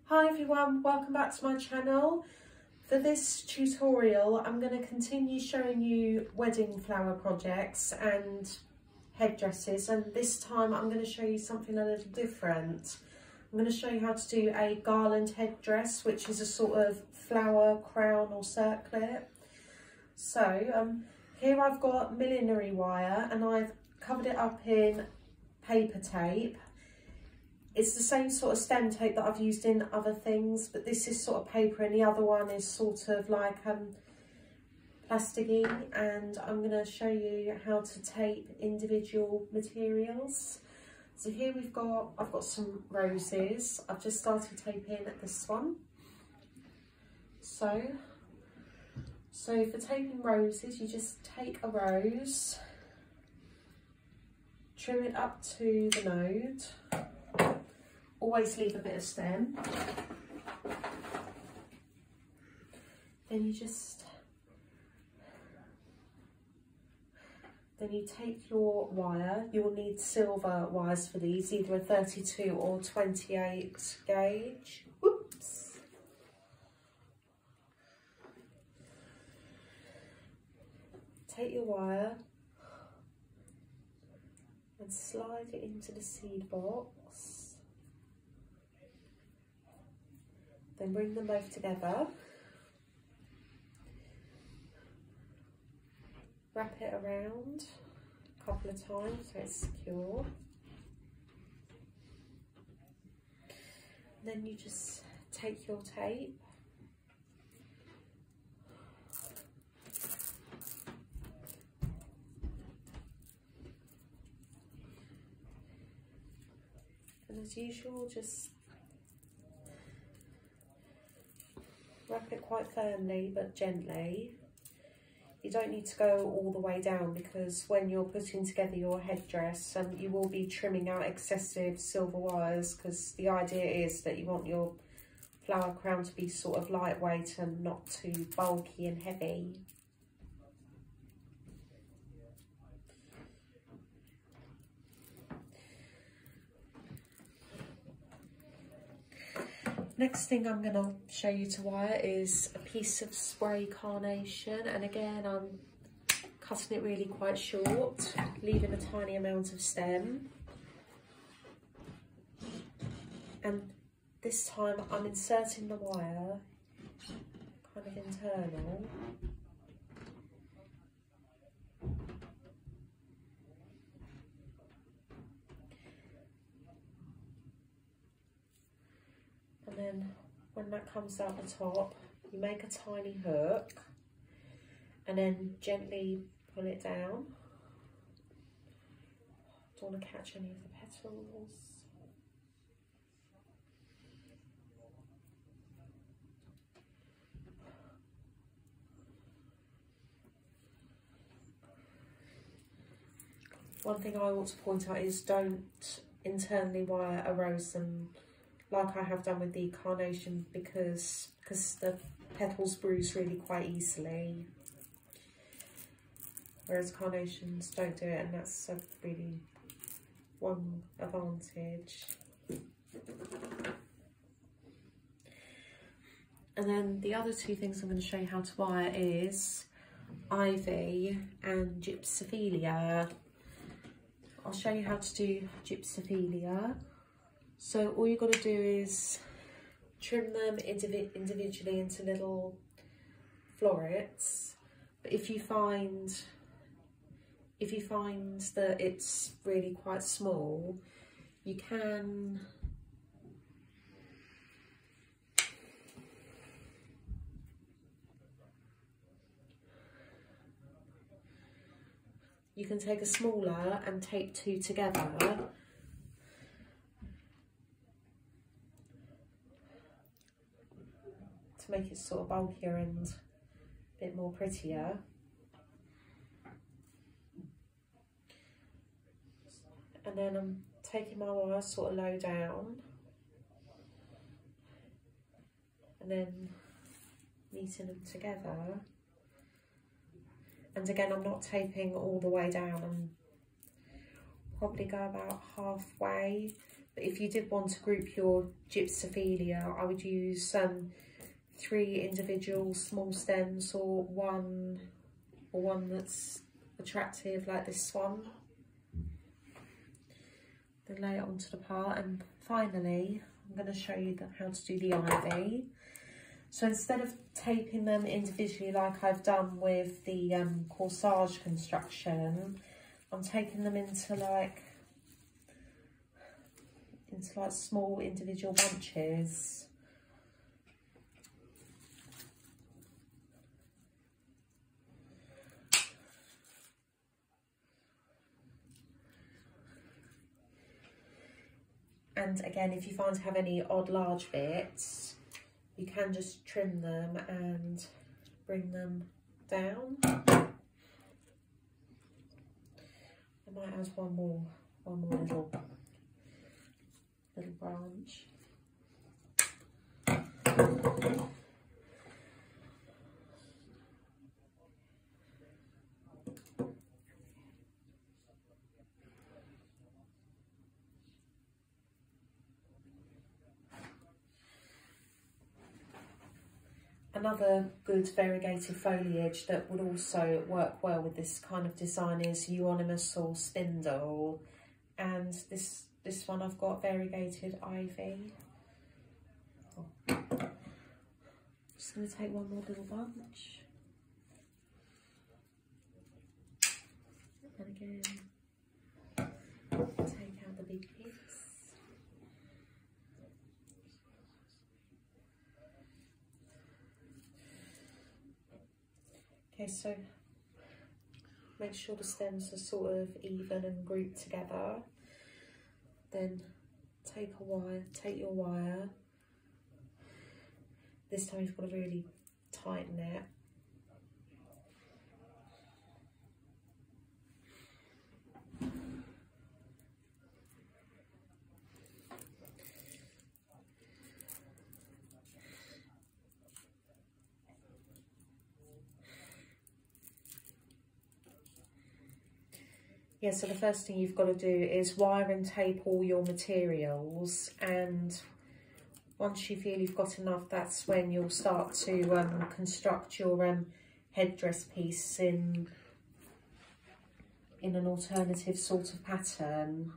Hi everyone, welcome back to my channel. For this tutorial I'm going to continue showing you wedding flower projects and headdresses, and this time I'm going to show you something a little different. I'm going to show you how to do a garland headdress, which is a sort of flower crown or circlet. So here I've got millinery wire and I've covered it up in paper tape. It's the same sort of stem tape that I've used in other things, but this is sort of paper and the other one is sort of like plasticky, and I'm going to show you how to tape individual materials. So here I've got some roses. I've just started taping this one. So for taping roses, you just take a rose, trim it up to the node. Always leave a bit of stem. Then you take your wire. You'll need silver wires for these, either a 32 or 28 gauge. Whoops. Take your wire and slide it into the seed box. Then bring them both together, wrap it around a couple of times so it's secure. And then you just take your tape and, as usual, just wrap it quite firmly but gently. You don't need to go all the way down, because when you're putting together your headdress, you will be trimming out excessive silver wires, because the idea is that you want your flower crown to be sort of lightweight and not too bulky and heavy. Next thing I'm going to show you to wire is a piece of spray carnation, and again I'm cutting it really quite short, leaving a tiny amount of stem. And this time I'm inserting the wire kind of internal. And then when that comes out the top, you make a tiny hook and then gently pull it down. Don't want to catch any of the petals. One thing I want to point out is don't internally wire a rose and like I have done with the carnation, because the petals bruise really quite easily, whereas carnations don't do it, and that's a really one advantage. And then the other two things I'm going to show you how to wire is ivy and Gypsophila. I'll show you how to do Gypsophila. So all you've got to do is trim them individually into little florets. But if you find that it's really quite small, you can take a smaller and tape two together. Make it sort of bulkier and a bit more prettier. And then I'm taking my wire sort of low down and then meeting them together. And again, I'm not taping all the way down, I'm probably go about halfway. But if you did want to group your Gypsophila, I would use 3 individual small stems, or one that's attractive like this one. Then lay it onto the part, and finally I'm going to show you how to do the ivy. So instead of taping them individually like I've done with the corsage construction, I'm taking them into like small individual bunches. And again, if you find to have any odd large bits, you can just trim them and bring them down. I might add one more little branch. Another good variegated foliage that would also work well with this kind of design is euonymus or spindle, and this one I've got variegated ivy. Just going to take one more little bunch, and again take out the big piece. Okay, so make sure the stems are sort of even and grouped together. Then take your wire. This time you've got to really tighten it. Yeah, so the first thing you've got to do is wire and tape all your materials, and once you feel you've got enough, that's when you'll start to construct your headdress piece in an alternative sort of pattern.